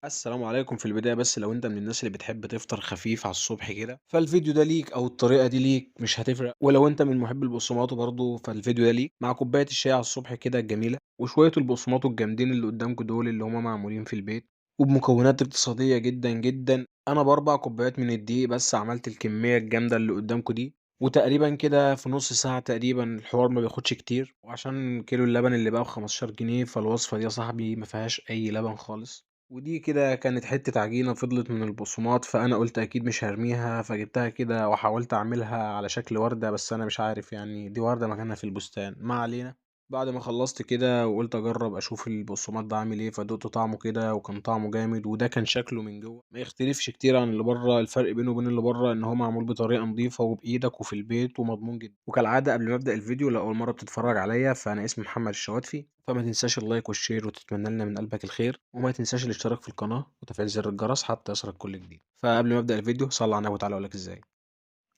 السلام عليكم في البداية، بس لو انت من الناس اللي بتحب تفطر خفيف على الصبح كده فالفيديو ده ليك، او الطريقة دي ليك مش هتفرق. ولو انت من محب البقسماط برضه فالفيديو ده ليك، مع كوباية الشاي على الصبح كده الجميلة وشوية البقسماط الجامدين اللي قدامكم دول اللي هما معمولين في البيت وبمكونات اقتصادية جدا جدا. انا باربع كوبايات من الدقيق بس عملت الكمية الجامدة اللي قدامكم دي، وتقريبا كده في نص ساعة تقريبا. الحوار ما بياخدش كتير، وعشان كيلو اللبن اللي بقى ب15 جنيه فالوصفة دي يا صاحبي ما فيهاش اي لبن خالص. ودي كده كانت حتة عجينة فضلت من البقسماط، فأنا قلت أكيد مش هرميها، فجبتها كده وحاولت أعملها على شكل وردة، بس أنا مش عارف يعني دي وردة مكانها في البستان، ما علينا. بعد ما خلصت كده وقلت أجرب أشوف البقسماط ده عامل إيه، فدقت طعمه كده وكان طعمه جامد، وده كان شكله من جوه ما يختلفش كتير عن اللي بره. الفرق بينه وبين اللي بره إن هو معمول بطريقة نظيفة وبإيدك وفي البيت ومضمون جدا. وكالعادة قبل ما أبدأ الفيديو، لو أول مرة بتتفرج عليا فأنا اسمي محمد الشواتفي، فما تنساش اللايك والشير وتتمنى لنا من قلبك الخير، وما تنساش الاشتراك في القناة وتفعيل زر الجرس حتى يصلك كل جديد. فقبل ما ابدأ الفيديو صلى على النبي وتعالى اقول لك ازاي.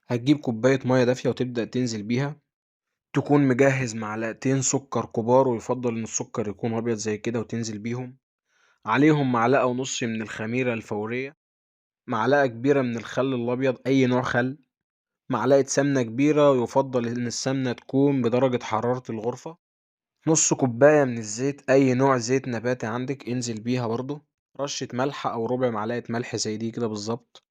هتجيب كوباية مية دافية وتبدأ تنزل بيها، تكون مجهز معلقتين سكر كبار، ويفضل ان السكر يكون ابيض زي كده، وتنزل بيهم عليهم معلقة ونص من الخميرة الفورية، معلقة كبيرة من الخل الابيض اي نوع خل، معلقة سمنة كبيرة ويفضل ان السمنة تكون بدرجة حرارة الغرفة، نص كوباية من الزيت أي نوع زيت نباتي عندك انزل بيها برضو، رشة ملح أو ربع معلقة ملح زي دي كده بالظبط.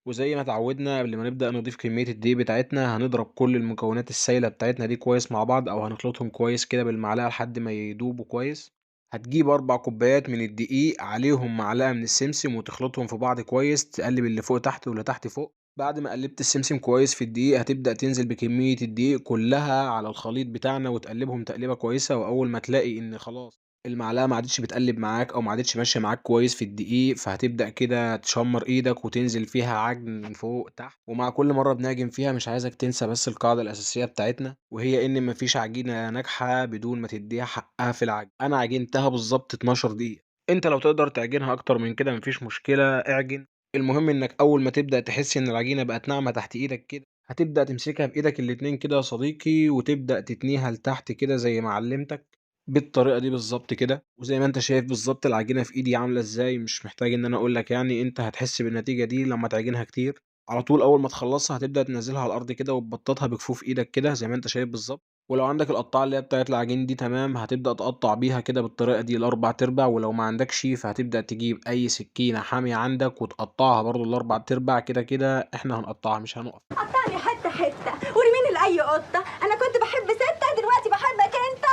وزي ما اتعودنا قبل ما نبدأ نضيف كمية الدقيق بتاعتنا، هنضرب كل المكونات السايلة بتاعتنا دي كويس مع بعض، أو هنخلطهم كويس كده بالمعلقة لحد ما يدوبوا كويس. هتجيب 4 كوبايات من الدقيق عليهم معلقة من السمسم وتخلطهم في بعض كويس، تقلب اللي فوق تحت واللي تحت فوق. بعد ما قلبت السمسم كويس في الدقيق هتبدأ تنزل بكمية الدقيق كلها على الخليط بتاعنا وتقلبهم تقليبة كويسة. وأول ما تلاقي إن خلاص المعلقة ما عادتش بتقلب معاك أو ما عادتش ماشية معاك كويس في الدقيق، فهتبدأ كده تشمر إيدك وتنزل فيها عجن من فوق تحت. ومع كل مرة بنعجن فيها مش عايزك تنسى بس القاعدة الأساسية بتاعتنا، وهي إن مفيش عجينة ناجحة بدون ما تديها حقها في العجن. أنا عجنتها بالظبط 12 دقيقة، أنت لو تقدر تعجنها أكتر من كده مفيش مشكلة اعجن. المهم إنك أول ما تبدأ تحس إن العجينة بقت ناعمة تحت إيدك كده، هتبدأ تمسكها بإيدك الاتنين كده يا صديقي، وتبدأ تتنيها لتحت كده زي ما علمتك بالطريقة دي بالظبط كده. وزي ما انت شايف بالظبط العجينة في ايدي عاملة ازاي، مش محتاج ان انا اقولك، يعني انت هتحس بالنتيجة دي لما تعجنها كتير. على طول اول ما تخلصها هتبدأ تنزلها على الارض كده وتبططها بكفوف ايدك كده زي ما انت شايف بالظبط. ولو عندك القطاعة اللي هي بتاعت العجين دي تمام، هتبدأ تقطع بيها كده بالطريقة دي الاربع تربع. ولو ما عندكش فهتبدأ تجيب اي سكينة حامية عندك وتقطعها برضو الاربع تربع كده كده، احنا هنقطعها مش هنقف. قطعني حتة حتة ورميني لأي قطة. أنا كنت بحب ستة، دلوقتي بحبك أنت.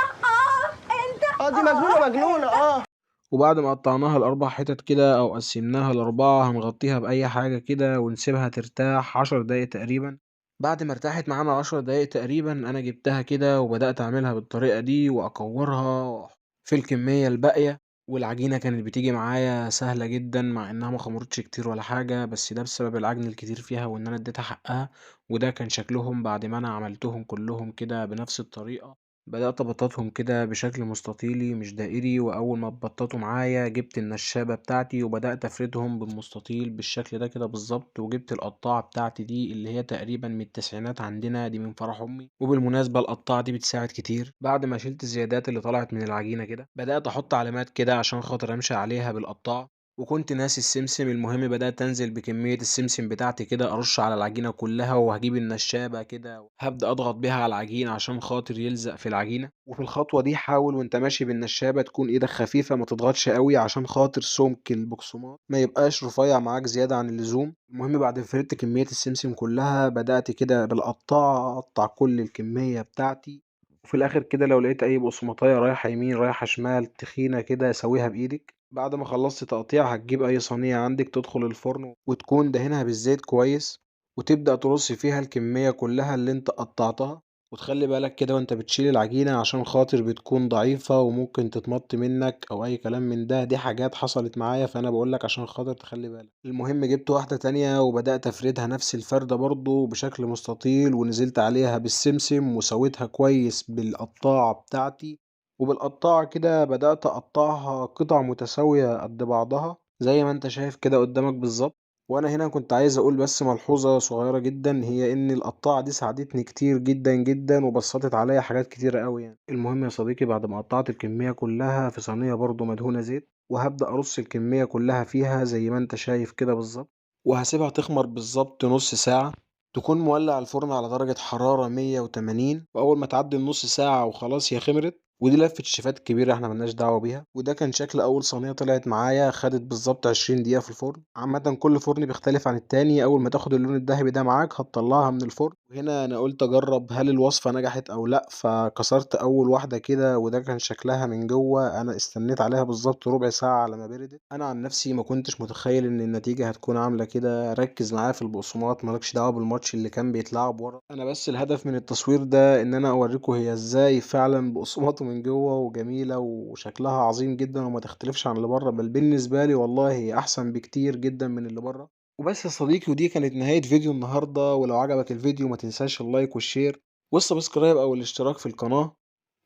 أنت دي مجنونة مجنونة أنت. وبعد ما قطعناها لأربع حتت كده أو قسمناها لأربعة، هنغطيها بأي حاجة كده ونسيبها ترتاح 10 دقايق تقريبا. بعد ما ارتاحت معانا 10 دقايق تقريبا، أنا جبتها كده وبدأت أعملها بالطريقة دي وأكورها في الكمية الباقية. والعجينة كانت بتيجي معايا سهلة جدا مع إنها ما خمرتش كتير ولا حاجة، بس ده بسبب العجن الكتير فيها وإن أنا اديتها حقها. وده كان شكلهم بعد ما أنا عملتهم كلهم كده بنفس الطريقة. بدأت أبططهم كده بشكل مستطيلي مش دائري، وأول ما اتبططوا معايا جبت النشابة بتاعتي وبدأت أفردهم بالمستطيل بالشكل ده كده بالظبط. وجبت القطاعة بتاعتي دي اللي هي تقريبا من التسعينات عندنا، دي من فرح أمي، وبالمناسبة القطاعة دي بتساعد كتير. بعد ما شلت الزيادات اللي طلعت من العجينة كده بدأت أحط علامات كده عشان خاطر أمشي عليها بالقطاعة. وكنت ناسي السمسم، المهم بدأت أنزل بكمية السمسم بتاعتي كده أرش على العجينة كلها، وهجيب النشابة كده هبدأ أضغط بيها على العجين عشان خاطر يلزق في العجينة. وفي الخطوة دي حاول وانت ماشي بالنشابة تكون ايدك خفيفة، ما تضغطش قوي عشان خاطر سمك البقسماط ما يبقاش رفيع معاك زيادة عن اللزوم. المهم بعد ما فردت كمية السمسم كلها بدأت كده بالقطاعة أقطع كل الكمية بتاعتي. وفي الآخر كده لو لقيت أي بقسماطية رايحة يمين رايحة شمال تخينة كده سويها بإيدك. بعد ما خلصت تقطيع هتجيب أي صينية عندك تدخل الفرن وتكون دهنها بالزيت كويس، وتبدأ ترص فيها الكمية كلها اللي انت قطعتها. وتخلي بالك كده وانت بتشيل العجينة عشان خاطر بتكون ضعيفة وممكن تتمط منك او اي كلام من ده، دي حاجات حصلت معايا فانا بقولك عشان خاطر تخلي بالك. المهم جبت واحدة تانية وبدأت افردها نفس الفردة برضو بشكل مستطيل، ونزلت عليها بالسمسم وسويتها كويس بالقطاعة بتاعتي. وبالقطاعة كده بدأت أقطعها قطع متساوية قد بعضها زي ما انت شايف كده قدامك بالظبط. وأنا هنا كنت عايز أقول بس ملحوظة صغيرة جدًا، هي إن القطّاعة دي ساعدتني كتير جدًا، جدًا، وبسّطت عليَّ حاجات كتيرة أوي يعني. المهم يا صديقي بعد ما قطّعت الكمية كلّها في صينية برضه مدهونة زيت، وهابدأ أرُص الكمية كلّها فيها زي ما أنت شايف كده بالضبط، وهاسيبها تخمر بالضبط نُص ساعة، تكون مولّع الفرن على درجة حرارة 180، وأول ما تعدّي النُص ساعة وخلاص هي خمرت، ودي لفة الشيفات الكبيرة إحنا ما لناش دعوة بيها، وده كان شكل أول صينية طلعت معايا، خدت بالضبط 20 دقيقة في الفرن. عامةً كل فرن بيختلف عن التاني، أول ما تاخد اللون الدهبي ده معاك هتطلّعها من الفرن، وهنا أنا قُلت أجرّب هل الوصفة نجحت أو لأ، فكسرت أول واحدة كده وده كان شكلها من جوّه. أنا استنيت عليها بالضبط ربع ساعة على ما بردت. أنا عن نفسي ما كنتش متخيل إن النتيجة هتكون عاملة كده. ركّز معايا في البقسماط، ما لكش دعوة بالماتش اللي كان بيتلعب ورا. أنا بس الهدف من التصوير ده إن أنا أورّيكم هي إزاي فعلًا بقسماطه من جوّه وجميلة وشكلها عظيم جدًا وما تختلفش عن اللي برّه، بل بالنسبة لي والله هي أحسن بكتير جدًا من اللي برّه. وبس يا صديقي، ودي كانت نهاية فيديو النهارده، ولو عجبك الفيديو ما تنساش اللايك والشير والسبسكرايب أو الاشتراك في القناة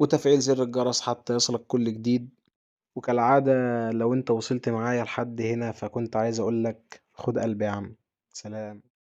وتفعيل زر الجرس حتى يصلك كل جديد. وكالعادة لو أنت وصلت معايا لحد هنا فكنت عايز أقول لك خد قلبي يا عم. سلام.